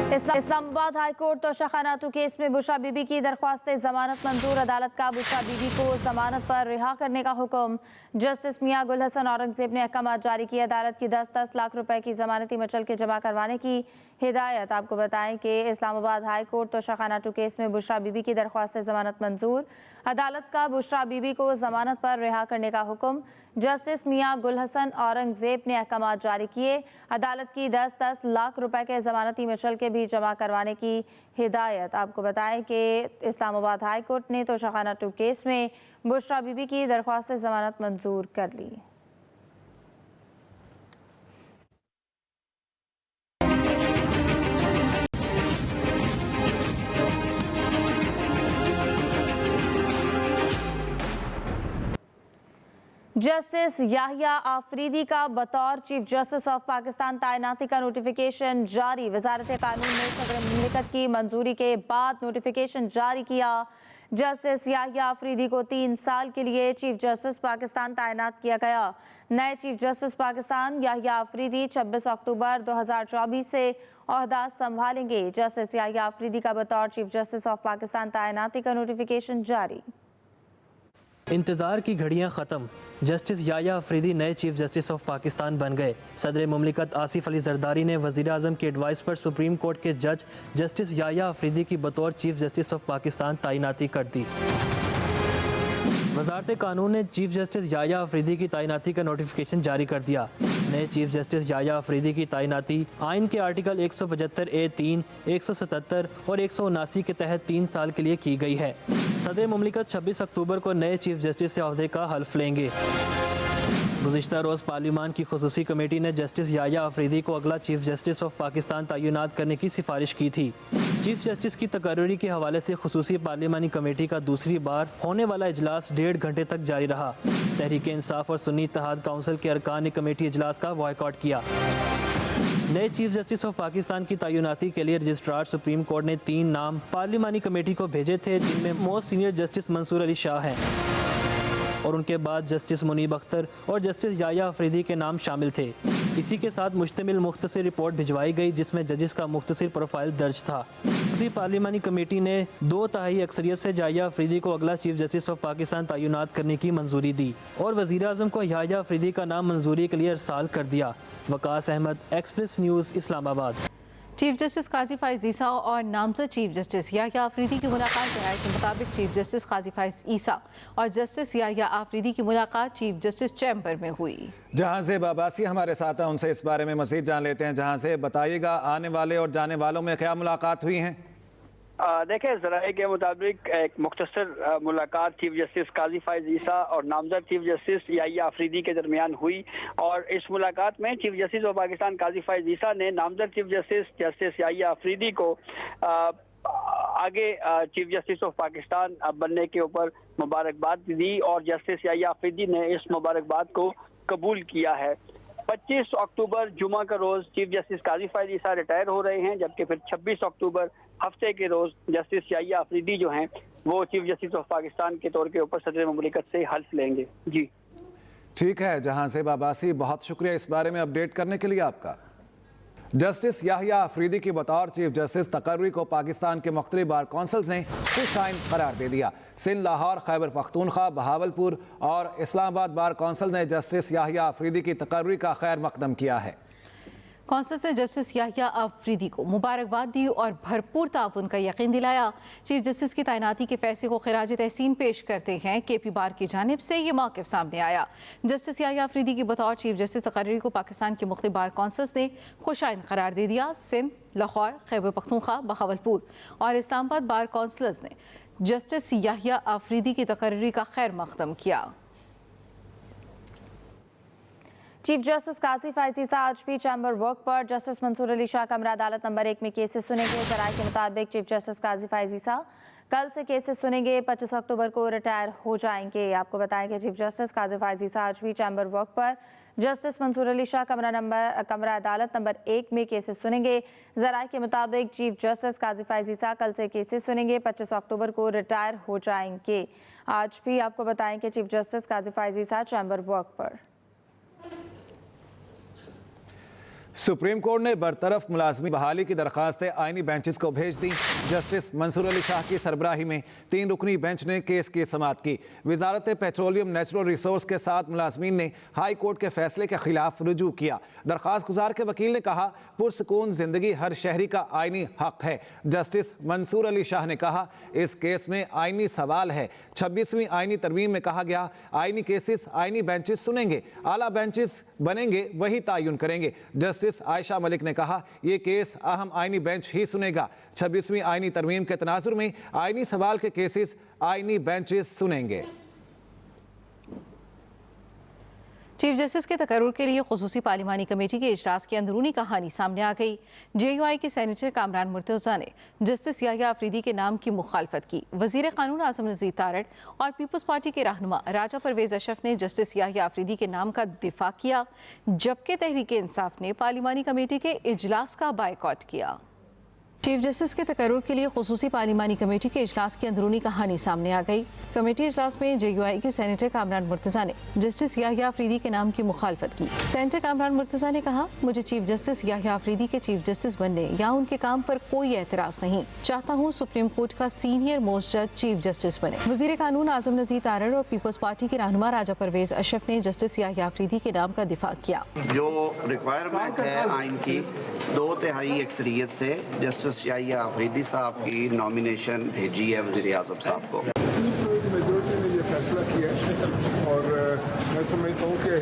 Islamabad high court तोशाखानातू case में बुशरा बीबी की दरख्वास्त जमानत मंजूर। अदालत का बुशरा बीबी को जमानत पर रिहा करने का हुक्म। जस्टिस मियां गुल हसन औरंगजेब ने अहकाम जारी किए। अदालत की 10-10 लाख रुपए की जमानती मचल के जमा करवाने की हिदायत। आपको बताएं कि इस्लामाबाद हाईकोर्ट तोशाखानातू केस में बुशरा बीबी की दरख्वास्त जमानत मंजूर। अदालत का बुशरा बीबी को जमानत पर रिहा करने का हुक्म। जस्टिस मियां गुल हसन औरंगजेब ने अहकाम जारी किए। अदालत की 10-10 लाख रुपए के जमानती मचल के भी जमा करवाने की हिदायत। आपको बताएं कि इस्लामाबाद हाई कोर्ट ने तोशाखानातू केस में बुशरा बीबी की दरख्वास्त जमानत मंजूर कर ली। जस्टिस याहिया आफरीदी का बतौर चीफ जस्टिस ऑफ पाकिस्तान तैनाती का नोटिफिकेशन जारी। वजारत कानून ने सदर मुमलिकत की मंजूरी के बाद नोटिफिकेशन जारी किया। जस्टिस याहिया आफरीदी को 3 साल के लिए चीफ जस्टिस पाकिस्तान तैनात किया गया। नए चीफ जस्टिस पाकिस्तान याहिया आफरीदी 26 अक्टूबर 2024 से ओहदा संभालेंगे। जस्टिस याहिया आफरीदी का बतौर चीफ जस्टिस ऑफ पाकिस्तान तैनाती का नोटिफिकेशन जारी। इंतज़ार की घड़ियां ख़त्म। जस्टिस याहिया अफरीदी नए चीफ जस्टिस ऑफ पाकिस्तान बन गए। सदर मुमलिकत आसिफ अली जरदारी ने वज़ीर आज़म की एडवाइस पर सुप्रीम कोर्ट के जज जस्टिस याहिया अफरीदी की बतौर चीफ जस्टिस ऑफ पाकिस्तान तैनाती कर दी। वज़ारत कानून ने चीफ जस्टिस याहिया अफरीदी की तैनाती का नोटिफिकेशन जारी कर दिया। नए चीफ जस्टिस याहिया अफरीदी की तैनाती आइन के आर्टिकल 175A(3), 177 और 179 के तहत 3 साल के लिए की गई है। सदर मुमलिकत 26 अक्टूबर को नए चीफ जस्टिस से ओहदे का हल्फ लेंगे। गुज़िश्ता रोज़ पार्लिमान की खुसूसी कमेटी ने जस्टिस याहिया अफरीदी को अगला चीफ जस्टिस ऑफ पाकिस्तान तैनात करने की सिफारिश की थी। चीफ जस्टिस की तकर्री के हवाले से खुसूसी पार्लिमानी कमेटी का दूसरी बार होने वाला इजलास 1.5 घंटे तक जारी रहा। तहरीक इंसाफ और सुन्नी इत्तेहाद काउंसिल के अरकान ने कमेटी इजलास का बॉयकॉट किया। नए चीफ जस्टिस ऑफ पाकिस्तान की तैनाती के लिए रजिस्ट्रार सुप्रीम कोर्ट ने 3 नाम पार्लिमानी कमेटी को भेजे थे, जिनमें most senior justice Mansoor Ali Shah हैं और उनके बाद जस्टिस मुनीब अख्तर और जस्टिस याहिया अफरीदी के नाम शामिल थे। इसी के साथ मुश्तमिल मुख्तसर रिपोर्ट भिजवाई गई, जिसमें जजेस का मुख्तसर प्रोफाइल दर्ज था। उसी पार्लिमानी कमेटी ने 2/3 अक्सरियत से याहिया अफरीदी को अगला चीफ जस्टिस ऑफ पाकिस्तान तैनात करने की मंजूरी दी और वज़ीर आज़म को याहिया अफरीदी का नाम मंजूरी के लिए अरसाल कर दिया। Waqas Ahmed, express news, Islamabad. Chief justice Qazi Faez Isa और नामजद चीफ जस्टिस याहिया आफरीदी की मुलाकात राय के मुताबिक चीफ जस्टिस काजी फाइज ईसा और जस्टिस याहिया आफरीदी की मुलाकात चीफ जस्टिस चैम्बर में हुई। जहां से बाबासी हमारे साथ हैं, उनसे इस बारे में मज़ीद जान लेते हैं। जहां से बताइएगा, आने वाले और जाने वालों में क्या मुलाकात हुई हैं? देखिए, ज़राए के मुताबिक एक मुख्तसर मुलाकात चीफ जस्टिस काजी फाइज ईसा और नामजद चीफ जस्टिस याहिया अफरीदी के दरमियान हुई और इस मुलाकात में चीफ जस्टिस ऑफ पाकिस्तान काजी फाइज ईसा ने नामजद चीफ जस्टिस याहिया अफरीदी को आगे चीफ जस्टिस ऑफ पाकिस्तान बनने के ऊपर मुबारकबाद दी और जस्टिस याहिया अफरीदी ने इस मुबारकबाद को कबूल किया है। 25 अक्टूबर जुमा का रोज़ चीफ जस्टिस काजी फाइज ईसा रिटायर हो रहे हैं, जबकि फिर 26 अक्टूबर हफ्ते के रोज़ जस्टिस याहिया अफरीदी जो हैं वो चीफ जस्टिस ऑफ पाकिस्तान के तौर के ऊपर सदर मुमलिकत से हल्फ लेंगे। जी ठीक है, जहां से बाबासी, बहुत शुक्रिया इस बारे में अपडेट करने के लिए आपका। जस्टिस याहिया अफरीदी की बतौर चीफ जस्टिस तकर्री को पाकिस्तान के मुख्तलिफ बार कौंसल्स ने खुश आइन करार दे दिया। सिंध, लाहौर, खैबर पख्तूनख्वा, बहावलपुर और इस्लामाबाद बार कौंसिल ने जस्टिस याहिया अफरीदी की तकर्री का खैर मकदम किया है। कौंसिल ने जस्टिस याहिया अफरीदी को मुबारकबाद दी और भरपूर ताउन का यकीन दिलाया। चीफ जस्टिस की तैनाती के फैसले को खिराज तहसीन पेश करते हैं KP बार की जानिब से ये मौक़िफ़ सामने आया। जस्टिस याहिया अफरीदी की बतौर चीफ जस्टिस तकर्री को पाकिस्तान के मुख्तलिफ बार कौंसिल्स ने खुश आइन करार दे दिया। सिंध, लाहौर, खैबर पख्तूनख्वा, बहावलपुर और इस्लामाबाद बार कौंसिल्स ने जस्टिस याहिया अफरीदी की तकर्री का खैर मकदम किया। चीफ जस्टिस काजी फाइज ईसा आज भी चैम्बर वर्क पर। जस्टिस मंसूर अली शाह कमरा अदालत नंबर 1 में केसेस सुनेंगे। ज़राए के मुताबिक चीफ जस्टिस काजी फाइज ईसा कल से केसेस सुनेंगे। 25 अक्टूबर को रिटायर हो जाएंगे। आपको बताएं कि चीफ जस्टिस काजी फाइज ईसा आज भी चैम्बर वर्क पर। जस्टिस मंसूर अली शाह कमरा अदालत नंबर 1 में केसेस सुनेंगे। ज़राए के मुताबिक चीफ जस्टिस काजी फाइज ईसा कल से केसेस सुनेंगे। 25 अक्टूबर को रिटायर हो जाएंगे। आज भी आपको बताएं कि चीफ जस्टिस काजी फाइज ईसा चैम्बर वर्क पर। सुप्रीम कोर्ट ने बरतरफ मुलाजमी बहाली की दरखास्तें आईनी बेंचेस को भेज दी। जस्टिस मंसूर अली शाह की सरबराही में 3 रुकनी बेंच ने केस की समाअत की। वजारत पेट्रोलियम नेचुरल रिसोर्स के 7 मुलाजमीन ने हाई कोर्ट के फैसले के खिलाफ रुजू किया। दरखास्त गुजार के वकील ने कहा, पुरसकून जिंदगी हर शहरी का आईनी हक है। जस्टिस मंसूर अली शाह ने कहा, इस केस में आईनी सवाल है। 26वीं आईनी तरमीम में कहा गया, आईनी केसेस आईनी बेंचेस सुनेंगे, आला बेंचेस बनेंगे वही तयन करेंगे। जस्टिस आयशा मलिक ने कहा, यह केस अहम आईनी बेंच ही सुनेगा। 26वीं आईनी तरमीम के तनाजुर में आईनी सवाल के केसेस आईनी बेंचेस सुनेंगे। चीफ जस्टिस के तकर्रुर के लिए खुसूसी पार्लिमानी कमेटी के इजलास की अंदरूनी कहानी सामने आ गई। JUI के सेनेटर कामरान मुर्तज़ा ने जस्टिस याह्या अफरीदी के नाम की मुखालफत की। वजीर कानून आज़म नज़ीर तारड़ और पीपल्स पार्टी के रहनुमा राजा परवेज अशरफ ने जस्टिस याह्या अफरीदी के नाम का दिफा किया, जबकि तहरीक इंसाफ ने पार्लिमानी कमेटी के इजलास का बायकॉट किया। चीफ जस्टिस के तकर्रुर के लिए खुसूसी पार्लिमानी कमेटी के इजलास की अंदरूनी कहानी सामने आ गई। कमेटी इजलास में JUI के सेनेटर कामरान मुर्तज़ा ने जस्टिस याह्या अफरीदी के नाम की मुखालफत की। सेनेटर कामरान मुर्तज़ा ने कहा, मुझे चीफ जस्टिस याह्या अफरीदी के चीफ जस्टिस बनने या उनके काम पर कोई एतराज़ नहीं। चाहता हूँ सुप्रीम कोर्ट का सीनियर मोस्ट जज चीफ जस्टिस बने। वजीर कानून आज़म नज़ीर तारड़ और पीपल्स पार्टी के रहनुमा राजा परवेज अशरफ ने जस्टिस याह्या अफरीदी के नाम का दिफा किया। जो रिक्वायरमेंट है आइन की 2/3 अक्सरियत से जस्टिस याह्या अफरीदी साहब की नॉमिनेशन भेजी है वज़ीर आज़म साहब को। मेजोरिटी ने ये फैसला किया है और मैं समझता हूँ कि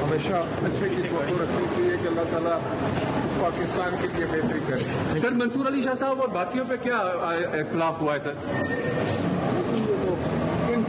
हमेशा अच्छे की तवक्को रखनी चाहिए कि अल्लाह ताला इस पाकिस्तान के लिए बेहतरी करे। सर, मंसूर अली शाह साहब और बाकियों पे क्या इख्तिलाफ हुआ है सर?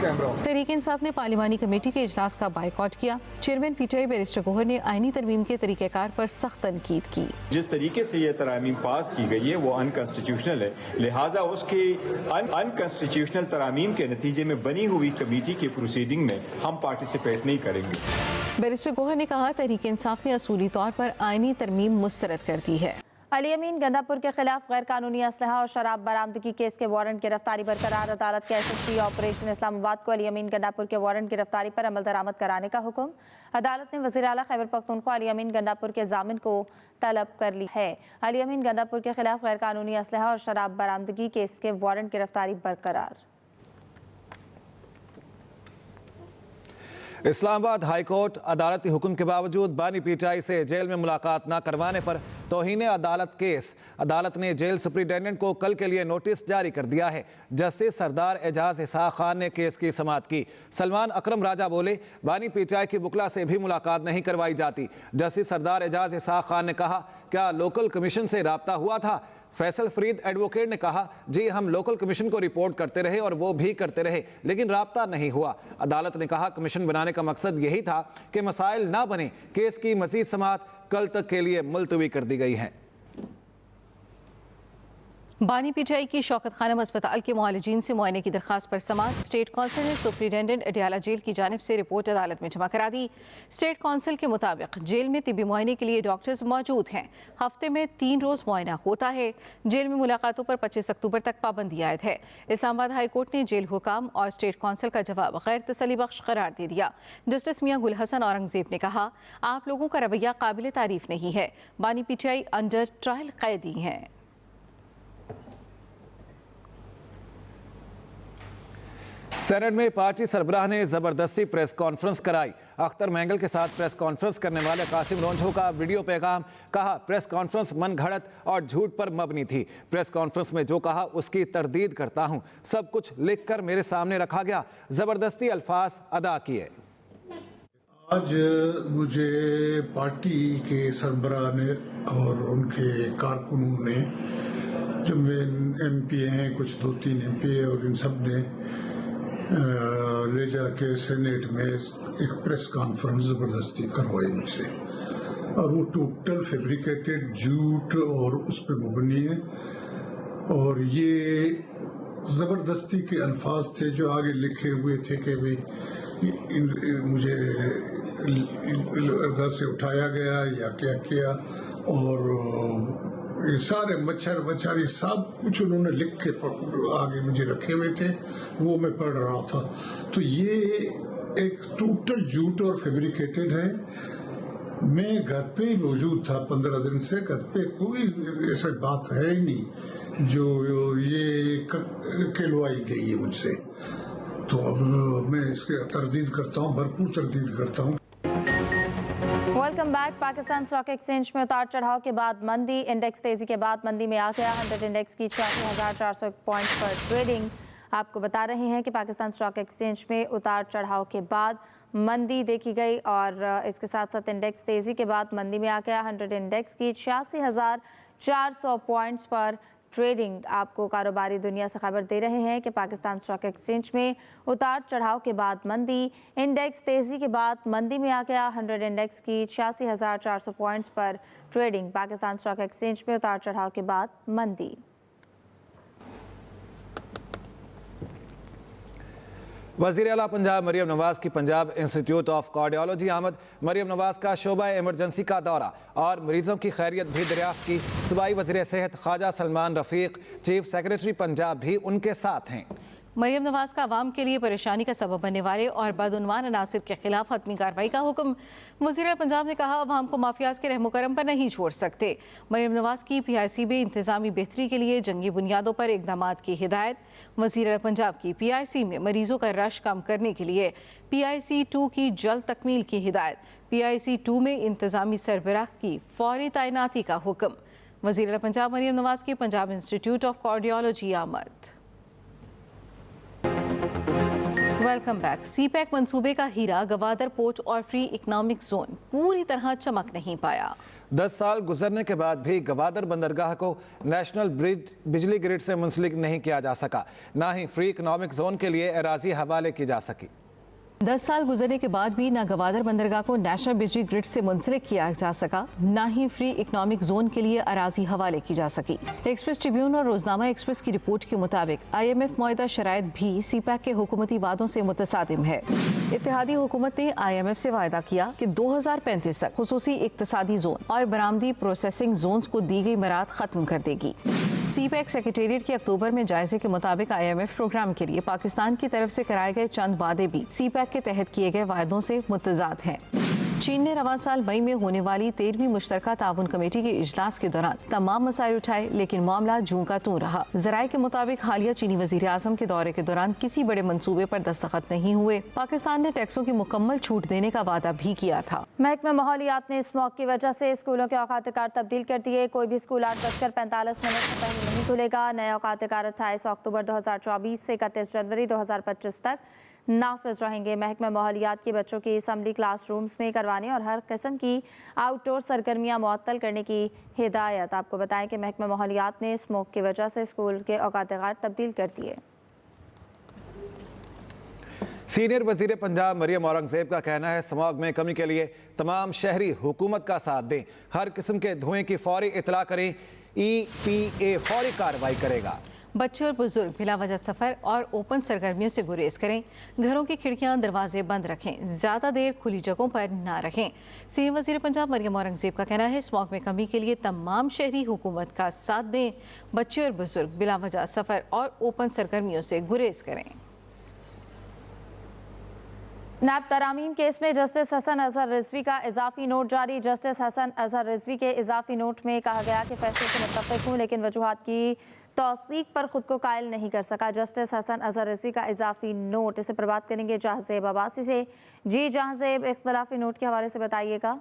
तहरीक इंसाफ ने पार्लिमानी कमेटी के इजलास का बायकॉट किया। चेयरमैन PTI बैरिस्टर गोहर ने आईनी तरमीम के तरीक़ेकार पर सख्त तनकीद की। जिस तरीके से ये तरामीम पास की गई है वो अनकॉन्स्टिट्यूशनल है, लिहाजा उसकी अनकॉन्स्टिट्यूशनल तरामीम के नतीजे में बनी हुई कमेटी की प्रोसीडिंग में हम पार्टिसिपेट नहीं करेंगे। बैरिस्टर गोहर ने कहा, तहरीक इंसाफ ने असूली तौर पर आईनी तरमीम मुस्तरद कर दी है। अली अमीन गंदापुर के खिलाफ गैर कानूनी असलहा और शराब बरामदगी केस के वारंट गिरफ्तारी बरकरार। अदालत के SSP ऑपरेशन इस्लामाबाद को अली अमीन गंदापुर के वारंट गिरफ्तारी पर अमल दरामद कराने का हुक्म। अदालत ने वज़ीर आला खैबर पख्तूनख्वा अली अमीन गंदापुर के जामिन को तलब कर ली है। अली अमीन गंदापुर के खिलाफ गैर कानूनी असलहा और शराब बरामदगी केस के वारंट गिरफ्तारी बरकरार। इस्लामाबाद हाई कोर्ट अदालती हुक्म के बावजूद बानी PTI से जेल में मुलाकात न करवाने पर तौहीन अदालत केस। अदालत ने जेल सुप्रिंटेंडेंट को कल के लिए नोटिस जारी कर दिया है। जस्टिस सरदार एजाज इसाक खान ने केस की समाअत की। सलमान अकरम राजा बोले, बानी PTI की वकला से भी मुलाकात नहीं करवाई जाती। जस्टिस सरदार एजाज इसाक खान ने कहा, क्या लोकल कमीशन से राब्ता हुआ था? फैसल फरीद एडवोकेट ने कहा, जी हम लोकल कमीशन को रिपोर्ट करते रहे और वो भी करते रहे, लेकिन राब्ता नहीं हुआ। अदालत ने कहा, कमीशन बनाने का मकसद यही था कि मसाइल ना बने। केस की मजीद समाअत कल तक के लिए मुलतवी कर दी गई है। बानी PTI की शौकत खानम अस्पताल के मुआलिजीन से मुआयने की दरखास्त पर समाअत। स्टेट कौंसिल ने सुप्रिंटेंडेंट अडियाला जेल की जानिब से रिपोर्ट अदालत में जमा करा दी। स्टेट कौंसिल के मुताबिक जेल में तिब्बी मुआयने के लिए डॉक्टर्स मौजूद हैं। हफ्ते में 3 रोज़ मुआयना होता है। जेल में मुलाकातों पर 25 अक्टूबर तक पाबंदी आयद है। इस्लामाबाद हाई कोर्ट ने जेल हुकाम और स्टेट कौंसिल का जवाब गैर तसली बख्श करार दे दिया। जस्टिस मियां गुल हसन औरंगजेब ने कहा, आप लोगों का रवैया काबिल तारीफ नहीं है। बानी PTI अंडर ट्रायल कैदी हैं। सेनेट में पार्टी सरबराह ने जबरदस्ती प्रेस कॉन्फ्रेंस कराई। अख्तर महंगल के साथ प्रेस कॉन्फ्रेंस करने वाले कासिम रोंझो का वीडियो पैगाम। कहा, प्रेस कॉन्फ्रेंस मन घड़त और झूठ पर मबनी थी। प्रेस कॉन्फ्रेंस में जो कहा उसकी तरदीद करता हूं। सब कुछ लिखकर मेरे सामने रखा गया। जबरदस्ती अल्फाज अदा किए। आज मुझे पार्टी के सरबराह ने और उनके कारकुनों ने, जो MP हैं, कुछ 2-3 MP और इन सब ने ले जाके सेनेट में एक प्रेस कॉन्फ्रेंस जबरदस्ती करवाई मुझसे, और वो टोटल फैब्रिकेटेड झूठ और उस पर मुबनी है। और ये जबरदस्ती के अल्फाज थे जो आगे लिखे हुए थे कि भाई मुझे घर से उठाया गया या क्या किया, और ये सारे मच्छर ये सब कुछ उन्होंने लिख के आगे मुझे रखे हुए थे, वो मैं पढ़ रहा था। तो ये एक टोटल झूठ और फैब्रिकेटेड है। मैं घर पे ही मौजूद था 15 दिन से। घर पे कोई ऐसा बात है ही नहीं जो ये कहलवाई गई है मुझसे। तो अब मैं इसके तरदीद करता हूँ, भरपूर तरदीद करता हूँ। Welcome back. Pakistan stock exchange में उतार चढ़ाव के बाद मंदी, इंडेक्स तेजी के बाद मंदी में आ गया। 100 इंडेक्स की 86,401 पॉइंट पर ट्रेडिंग। आपको बता रहे हैं कि पाकिस्तान स्टॉक एक्सचेंज में उतार चढ़ाव के बाद मंदी देखी गई और इसके साथ साथ इंडेक्स तेजी के बाद मंदी में आ गया। 100 इंडेक्स की 86,400 पॉइंट्स पर ट्रेडिंग। आपको कारोबारी दुनिया से खबर दे रहे हैं कि पाकिस्तान स्टॉक एक्सचेंज में उतार चढ़ाव के बाद मंदी, इंडेक्स तेजी के बाद मंदी में आ गया। 100 इंडेक्स की 86,400 पॉइंट्स पर ट्रेडिंग। पाकिस्तान स्टॉक एक्सचेंज में उतार चढ़ाव के बाद मंदी। वज़ीर आला पंजाब मरियम नवाज की पंजाब इंस्टीट्यूट ऑफ कार्डियोलॉजी आमद। मरियम नवाज का शोबा इमरजेंसी का दौरा और मरीजों की खैरियत भी दरियाफ्त की। सूबाई वज़ीर सेहत ख्वाजा सलमान रफ़ीक, चीफ सेक्रेटरी पंजाब भी उनके साथ हैं। मरियम नवाज का आवाम के लिए परेशानी का सबब बनने वाले और बदउनवान अनासिर के खिलाफ हतमी कार्रवाई का हुक्म। वज़ीर पंजाब ने कहा, अवाम को माफियाज के रहमो करम पर नहीं छोड़ सकते। मरियम नवाज की PIC में इंतजामी बेहतरी के लिए जंगी बुनियादों पर इकदामात की हिदायत। वज़ीर पंजाब की PIC में मरीजों का रश कम करने के लिए PIC 2 की जल्द तकमील की हिदायत। PIC 2 में इंतजामी सरबराह की फौरी तैनाती का हुक्म। वज़ीर पंजाब मरियम नवाज की पंजाब इंस्टीट्यूट ऑफ कार्डियोलॉजी आमद। Welcome back. CPEC मंसूबे का हीरा गवादर पोर्ट और फ्री इकोनॉमिक जोन पूरी तरह चमक नहीं पाया। 10 साल गुजरने के बाद भी गवादर बंदरगाह को नेशनल बिजली ग्रिड से मुंसलिक नहीं किया जा सका, ना ही फ्री इकोनॉमिक जोन के लिए अराजी हवाले की जा सकी। 10 साल गुजरने के बाद भी न गवादर बंदरगाह को नेशनल बिजली ग्रिड से मुंसलिक किया जा सका, ना ही फ्री इकोनॉमिक जोन के लिए अराजी हवाले की जा सकी। एक्सप्रेस ट्रिब्यून और रोजनामा एक्सप्रेस की रिपोर्ट के मुताबिक IMF मुआहिदा शराइत भी CPEC के हुकूमती वादों से मुतसादिम है। इत्तेहादी हुकूमत ने IMF से वायदा किया कि 2035 तक खुसूसी इक्तसादी जोन और बरामदी प्रोसेसिंग जोन्स को दी गई मराद खत्म कर देगी। CPEC सेक्रेटेरिएट के अक्टूबर में जायजे के मुताबिक IMF प्रोग्राम के लिए पाकिस्तान की तरफ से कराए गए चंद वादे भी CPEC के तहत किए गए वायदों से मुतजाद हैं। चीन ने रवां साल मई में होने वाली 13वीं मुश्तरका ताउन कमेटी के इजलास के दौरान तमाम मसाइल उठाए, लेकिन मामला जूं का तूं रहा। ज़राए के मुताबिक हालिया चीनी वज़ीर आज़म के दौरे के दौरान किसी बड़े मंसूबे पर दस्तखत नहीं हुए। पाकिस्तान ने टैक्सों की मुकम्मल छूट देने का वादा भी किया था। महकमा माहौलियात ने स्मॉग की वजह से स्कूलों के औकात कार तब्दील कर दिए। कोई भी स्कूल 8:45 से पहले नहीं खुलेगा। नए औकात कार 28 अक्टूबर 2024 से 31 जनवरी 2025 तक नाफिज रहेंगे। महकमा माहौलियात के बच्चों की असम्बली क्लासरूम्स में करवाने और हर किस्म की आउटडोर सरगर्मियां मुअत्तल करने की हिदायत। आपको बताएं कि महकमा माहौलियात ने स्मोक की वजह से स्कूल के औकात कार तब्दील कर दिए। सीनियर वजीर पंजाब मरियम औरंगजेब का कहना है, स्मॉग में कमी के लिए तमाम शहरी हुकूमत का साथ दें, हर किस्म के धुएं की फौरी इतला करें। EPA फौरी कार्रवाई करेगा। बच्चे और बुजुर्ग बिला वजह सफ़र और ओपन सरगर्मियों से गुरेज करें। घरों की खिड़कियां दरवाजे बंद रखें। ज़्यादा देर खुली जगहों पर ना रहें। सीनियर वज़ीर पंजाब मरियम औरंगजेब का कहना है, स्मॉग में कमी के लिए तमाम शहरी हुकूमत का साथ दें। बच्चे और बुजुर्ग बिला वजह सफ़र और ओपन सरगर्मियों से गुरेज करें। नैब तरामीम केस में जस्टिस हसन अजहर रिजवी का इजाफी नोट जारी। जस्टिस हसन अजहर रिजवी के इजाफी नोट में कहा गया कि फैसले से मुत्तफ़िक़ हूँ, लेकिन वजूहात की तौसीक पर खुद को कायल नहीं कर सका। जस्टिस हसन अजहर रिजवी का इजाफी नोट, इसे पर बात करेंगे जहांज़ेब अब्बासी से। जी जहांज़ेब, इख्तलाफी नोट के हवाले से बताइएगा।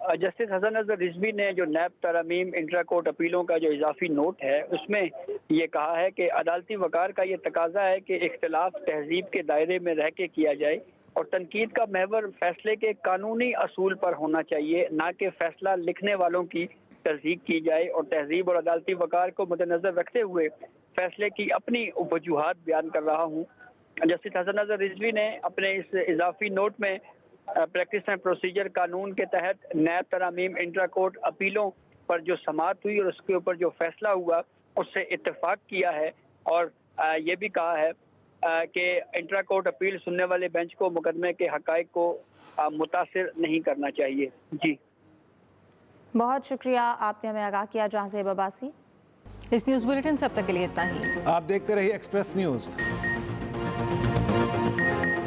जस्टिस हसन अजहर रिजवी ने जो नैब तरामीम इंट्रा कोर्ट अपीलों का जो इजाफी नोट है उसमें ये कहा है कि अदालती वकार का ये तकाजा है कि इख्तलाफ तहजीब के दायरे में रह के किया जाए और तनकीद का महवर फैसले के कानूनी असूल पर होना चाहिए, ना कि फैसला लिखने वालों की तस्दीक की जाए। और तहजीब और अदालती वकार को मद्देनजर रखते हुए फैसले की अपनी वजूहात बयान कर रहा हूँ। जस्टिस हसन अजहर रिजवी ने अपने इस इजाफी नोट में प्रैक्टिस एंड प्रोसीजर कानून के तहत नैब तरामीम इंट्रा कोर्ट अपीलों पर जो समाअत हुई और उसके ऊपर जो फैसला हुआ उससे इत्तेफाक किया है और ये भी कहा है कि इंट्रा कोर्ट अपील सुनने वाले बेंच को मुकदमे के हकायक को मुतासिर नहीं करना चाहिए। जी बहुत शुक्रिया, आपने हमें आगाह किया जहांज़ेब अब्बासी। इस न्यूज़ बुलेटिन से अब तक के लिए इतना ही। आप देखते रहिए एक्सप्रेस न्यूज़।